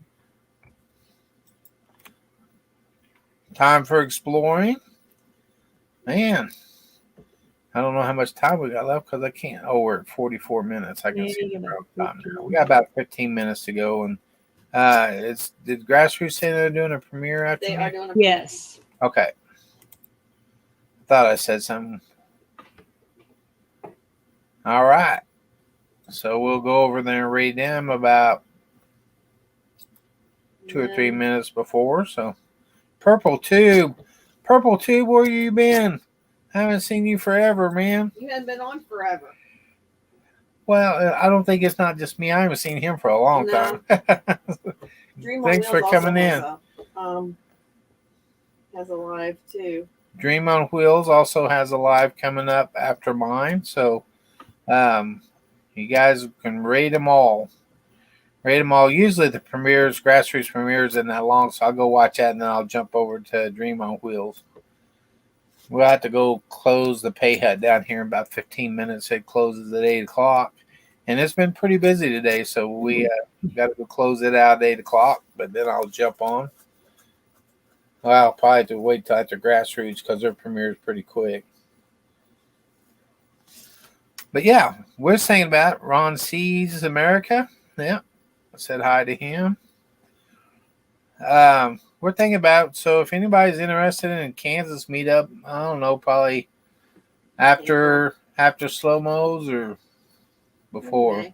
Time for exploring. Man, I don't know how much time we got left because I can't. Oh, we're at 44 minutes. I can see the time now. We got about 15 minutes to go. And did Grassroots say they're doing a premiere after They me? are doing a Yes. Okay. Thought I said something. All right. So we'll go over there and read them about 2 or 3 minutes before. So Purple Tube, where you been? Haven't seen you forever, man. You hadn't been on forever. Well, I don't think it's not just me. I haven't seen him for a long time. Thanks for coming in. Has a live too. Dream on Wheels also has a live coming up after mine. So You guys can rate them all. Rate them all. Usually the premieres, grassroots premieres, isn't that long, so I'll go watch that and then I'll jump over to Dream on Wheels. We'll have to go close the pay hut down here in about 15 minutes. It closes at 8 o'clock. And it's been pretty busy today, so we got to go close it out at 8 o'clock, but then I'll jump on. Well, I'll probably have to wait till after grassroots because their premiere is pretty quick. But yeah, we're saying about Ron Sees America. Yeah, I said hi to him. We're thinking about, so if anybody's interested in a Kansas meetup, I don't know, probably after slow mos or before. Okay.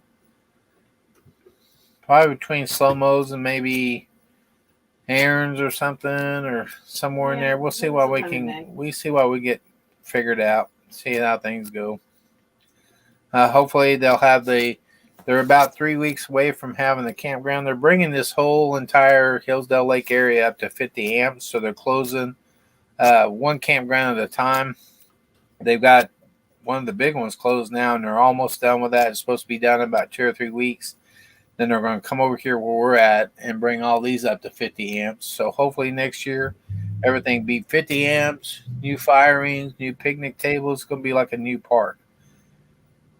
Probably between slow mos and maybe Aaron's or something or somewhere in there. We'll see what we see what we get figured out. See how things go. Hopefully they'll have they're about 3 weeks away from having the campground. They're bringing this whole entire Hillsdale Lake area up to 50 amps. So they're closing one campground at a time. They've got one of the big ones closed now, and they're almost done with that. It's supposed to be done in about 2 or 3 weeks. Then they're going to come over here where we're at and bring all these up to 50 amps. So hopefully next year, everything be 50 amps, new fire rings, new picnic tables. It's going to be like a new park.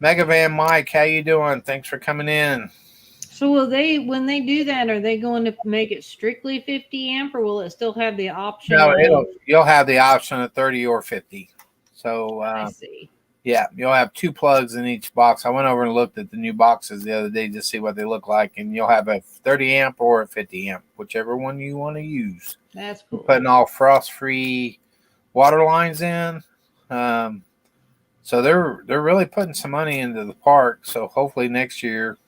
Megavan Mike, how you doing? Thanks for coming in. So will they, when they do that, are they going to make it strictly 50 amp, or will it still have the option? No, you'll have the option of 30 or 50. So I see. Yeah, you'll have 2 plugs in each box. I went over and looked at the new boxes the other day to see what they look like, and you'll have a 30 amp or a 50 amp, whichever one you want to use. That's cool. We're putting all frost-free water lines in. So they're really putting some money into the park. So hopefully next year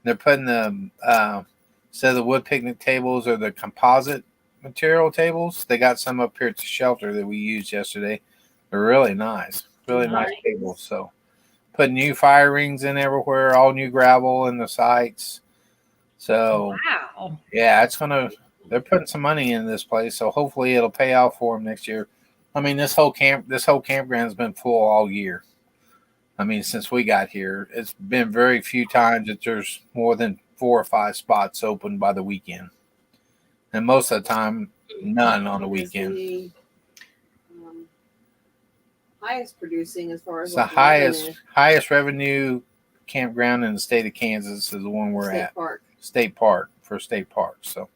they're putting the instead of the wood picnic tables or the composite material tables, they got some up here at the shelter that we used yesterday. They're really nice. Really nice tables. So put new fire rings in everywhere, all new gravel in the sites. So wow. Yeah, they're putting some money in this place. So hopefully it'll pay off for them next year. I mean, this whole campground's been full all year. I mean, since we got here, it's been very few times that there's more than 4 or 5 spots open by the weekend. And most of the time, none on the weekend. The, highest producing as far as it's the highest revenue campground in the state of Kansas is the one we're at. State Park. So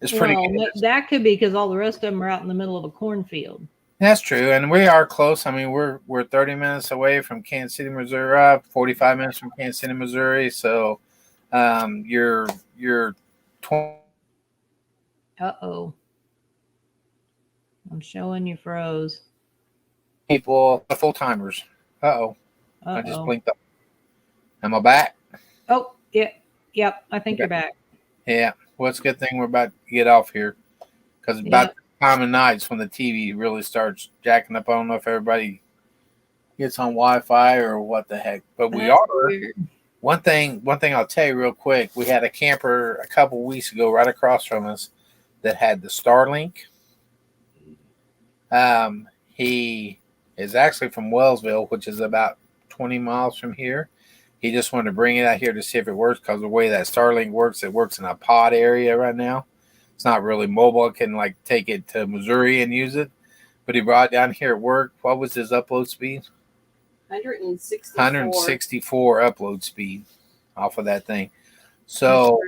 it's pretty good. That could be because all the rest of them are out in the middle of a cornfield. That's true, and we are close. I mean, we're 30 minutes away from Kansas City, Missouri. 45 minutes from Kansas City, Missouri. So you're 20. Uh-oh. I'm showing you froze. People, full timers. Uh-oh. I just blinked up. Am I back? Oh, yeah. Yep. I think you're back. Yeah. Well, it's a good thing we're about to get off here because about the time of nights when the TV really starts jacking up. I don't know if everybody gets on Wi-Fi or what the heck, but we are. Weird. One thing I'll tell you real quick. We had a camper a couple weeks ago right across from us that had the Starlink. He is actually from Wellsville, which is about 20 miles from here. He just wanted to bring it out here to see if it works because the way that Starlink works, it works in a pod area right now. It's not really mobile. I can like take it to Missouri and use it. But he brought it down here at work. What was his upload speed? 164 upload speed off of that thing. So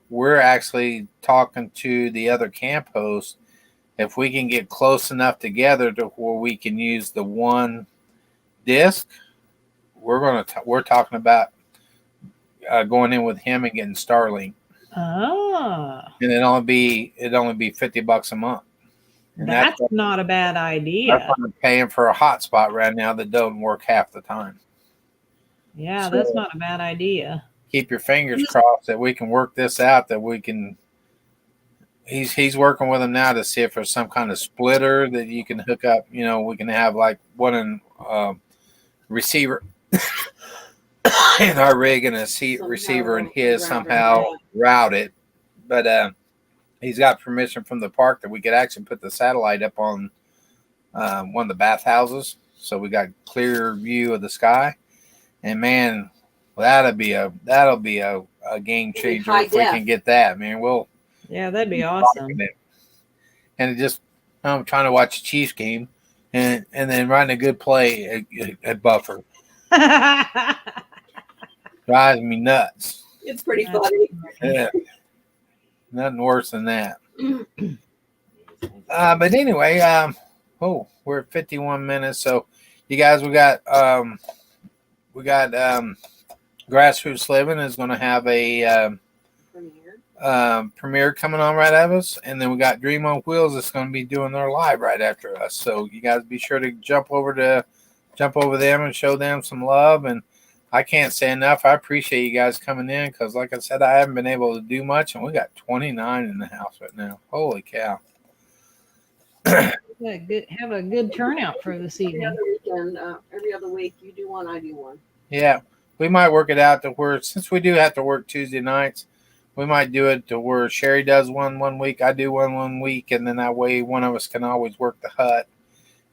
we're actually talking to the other camp hosts. If we can get close enough together to where we can use the one disc, we're talking about going in with him and getting Starlink. Ah. And it'd only be $50 a month. And that's not a bad idea. That's what I'm paying for a hotspot right now that doesn't work half the time. Yeah, so that's not a bad idea. Keep your fingers crossed that we can work this out, that we can. He's working with them now to see if there's some kind of splitter that you can hook up. You know, we can have like one in receiver in our rig and a receiver in his somehow route it. But he's got permission from the park that we could actually put the satellite up on one of the bathhouses. so we got clear view of the sky. And man, that'll be a game It'll be changer high if we def. can get that, man. We'll Yeah, that'd be awesome. And it just, I'm trying to watch a Chiefs game, and then running a good play at buffer drives me nuts. It's pretty That's funny. Yeah, nothing worse than that. But anyway, we're at 51 minutes, so you guys, we got Grassroots Living is going to have a premiere coming on right at us, and then we got Dream on Wheels that's going to be doing their live right after us. So you guys be sure to jump over them and show them some love. And I can't say enough, I appreciate you guys coming in, because like I said, I haven't been able to do much, and we got 29 in the house right now. Holy cow. Have a good turnout for this Every evening. other weekend, every other week, you do one, I do one. Yeah, we might work it out to where, since we do have to work Tuesday nights, we might do it to where Sherry does one week, I do one week, and then that way one of us can always work the hut.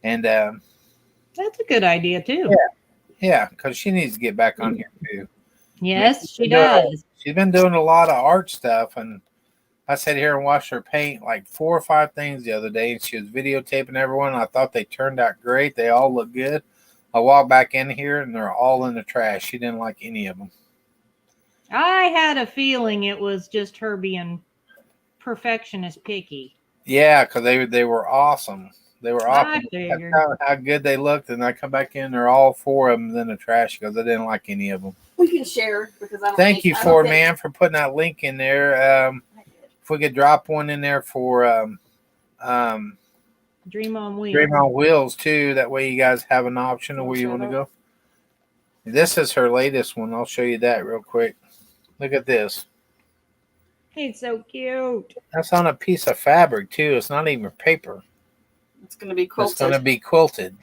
And That's a good idea too. yeah, because she needs to get back on here too. Yes, she does. She's been doing a lot of art stuff, and I sat here and watched her paint like 4 or 5 things the other day, and she was videotaping everyone. I thought they turned out great. They all look good. I walked back in here, and they're all in the trash. She didn't like any of them. I had a feeling it was just her being perfectionist picky. Yeah, because they were awesome. They were awesome. I figured. How good they looked, and I come back in, they're all 4 of them in the trash because I didn't like any of them. We can share because I don't. Thank you, I don't Ford think- Man, for putting that link in there. If we could drop one in there for Dream on Wheels. Dream on Wheels too, that way you guys have an option of where you want to go. This is her latest one. I'll show you that real quick. Look at this. It's so cute. That's on a piece of fabric too. It's not even paper. It's going to be It's going to quilted. be quilted.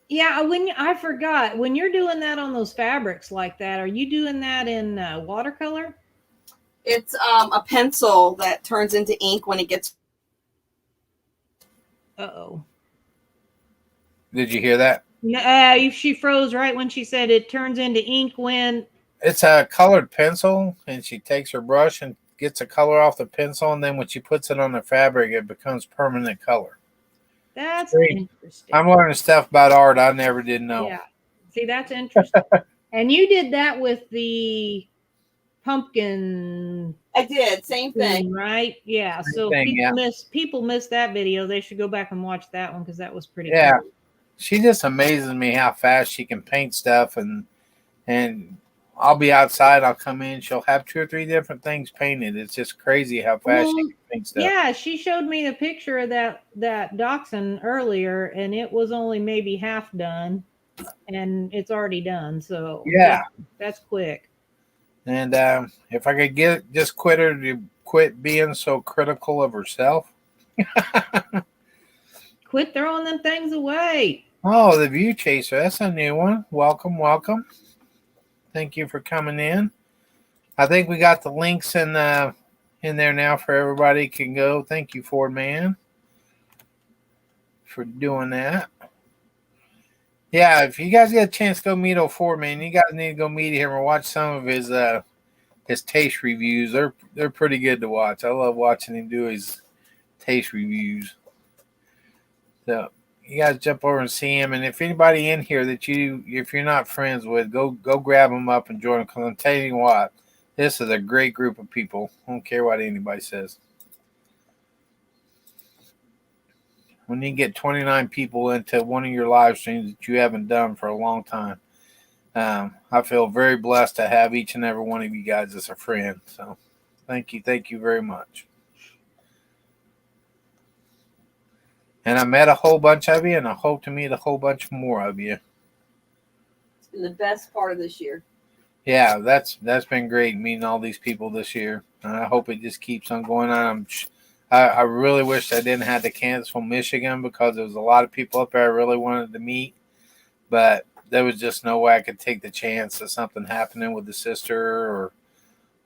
Yeah, I forgot, when you're doing that on those fabrics like that, are you doing that in watercolor? It's a pencil that turns into ink when it gets. Uh-oh. Did you hear that? No, she froze right when she said it turns into ink when. It's a colored pencil, and she takes her brush and gets a color off the pencil, and then when she puts it on the fabric, it becomes permanent color. That's Great. interesting. I'm learning stuff about art I never did know. Yeah. See, that's interesting. And you did that with the pumpkin I did same thing. thing, right? Yeah. So thing, people miss that video. They should go back and watch that one because that was pretty Yeah. cool. She just amazes me how fast she can paint stuff, and I'll be outside, I'll come in, she'll have 2 or 3 different things painted. It's just crazy how fast she can paint stuff. Yeah, she showed me a picture of that dachshund earlier, and it was only maybe half done, and it's already done. So Yeah. that's quick. And if I could just quit her to quit being so critical of herself. Quit throwing them things away. Oh, the View Chaser, that's a new one. Welcome. Thank you for coming in. I think we got the links in there now for everybody can go. Thank you, Ford Man, for doing that. Yeah, if you guys get a chance to go meet old Ford Man, you guys need to go meet him or watch some of his taste reviews. They're pretty good to watch. I love watching him do his taste reviews. So you guys jump over and see him, and if anybody in here that if you're not friends with, go grab them up and join them. Because I'm telling you what, this is a great group of people. I don't care what anybody says. When you get 29 people into one of your live streams that you haven't done for a long time, I feel very blessed to have each and every one of you guys as a friend. So thank you very much. And I met a whole bunch of you, and I hope to meet a whole bunch more of you. It's been the best part of this year. Yeah, that's been great meeting all these people this year. And I hope it just keeps on going on. I really wish I didn't have to cancel Michigan because there was a lot of people up there I really wanted to meet. But there was just no way I could take the chance of something happening with the sister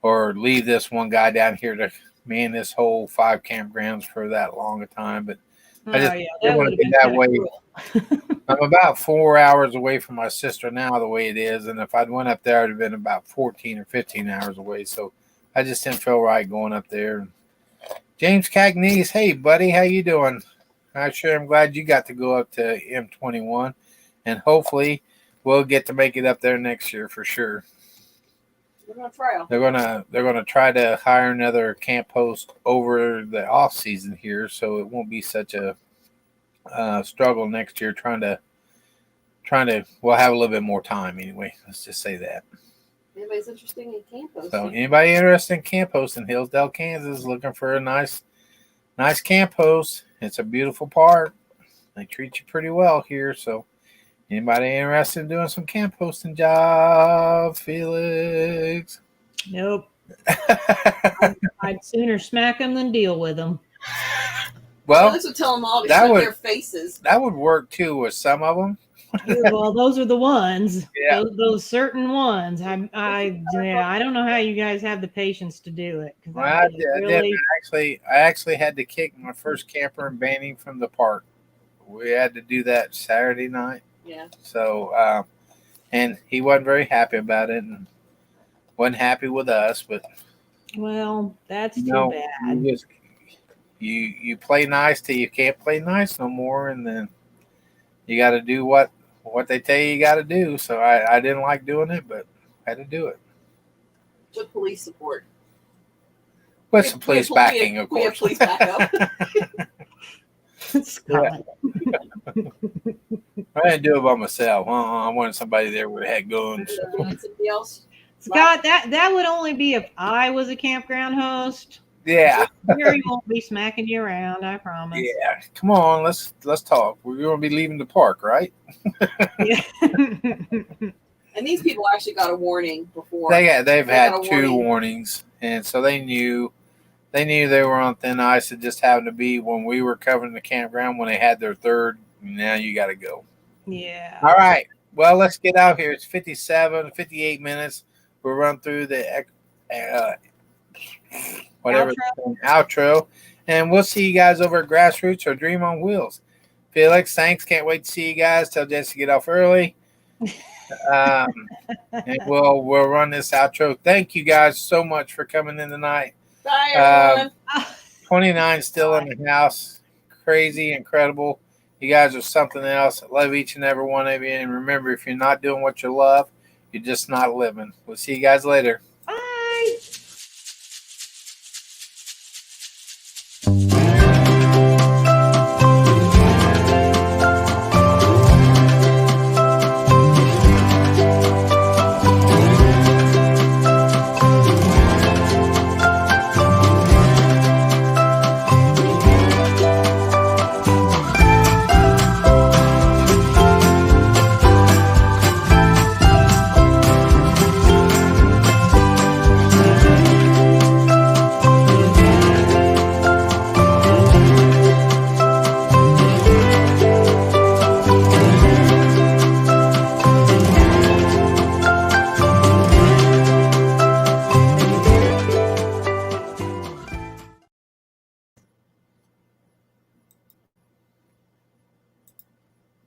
or leave this one guy down here to man this whole 5 campgrounds for that long a time. But I just yeah, didn't that want would to have be been that kind way. of cruel. I'm about 4 hours away from my sister now, the way it is, and if I'd went up there, I'd have been about 14 or 15 hours away. So I just didn't feel right going up there. James Cagnese, hey buddy, how you doing? I'm glad you got to go up to M21, and hopefully we'll get to make it up there next year for sure. We're gonna try 'em. They're gonna try to hire another camp host over the off season here, so it won't be such a struggle next year. We'll have a little bit more time anyway. Let's just say that. Anybody's interested in camp hosting? So anybody interested in camp host in Hillsdale, Kansas, looking for a nice camp host? It's a beautiful park. They treat you pretty well here. So anybody interested in doing some camp hosting job, Felix? Nope. I'd sooner smack them than deal with them. Well, Felix would tell them all to that shut would- their faces. that would work too with some of them. Well, those are the ones. Yeah. Those certain ones. I don't know how you guys have the patience to do it. 'Cause Well, I I did. I actually had to kick my first camper and ban him from the park. We had to do that Saturday night. Yeah. So, and he wasn't very happy about it, and wasn't happy with us. But Well, that's you too know, bad. you play nice till you can't play nice no more, and then you got to do what they tell you got to do. So I didn't like doing it, but I had to do it With police support. with some police backing, of We have course. police backup. Scott. I didn't do it by myself. I wanted somebody there who had guns. Somebody else. Scott, that would only be if I was a campground host. Yeah, Gary won't be smacking you around, I promise. yeah. Come on, let's talk. We're going to be leaving the park, right? Yeah. And these people actually got a warning before. They've They had got a 2 warning. warnings, and so they knew they were on thin ice. It just happened to be when we were covering the campground when they had their third. Now you got to go. Yeah. All right. Well, let's get out here. It's 58 minutes. We'll run through the outro, and we'll see you guys over at Grassroots or Dream on Wheels. Felix, thanks. Can't wait to see you guys. Tell Jesse to get off early. And we'll run this outro. Thank you guys so much for coming in tonight. Bye, everyone. 29 still in the house. Crazy, incredible. You guys are something else. I love each and every one of you. And remember, if you're not doing what you love, you're just not living. We'll see you guys later.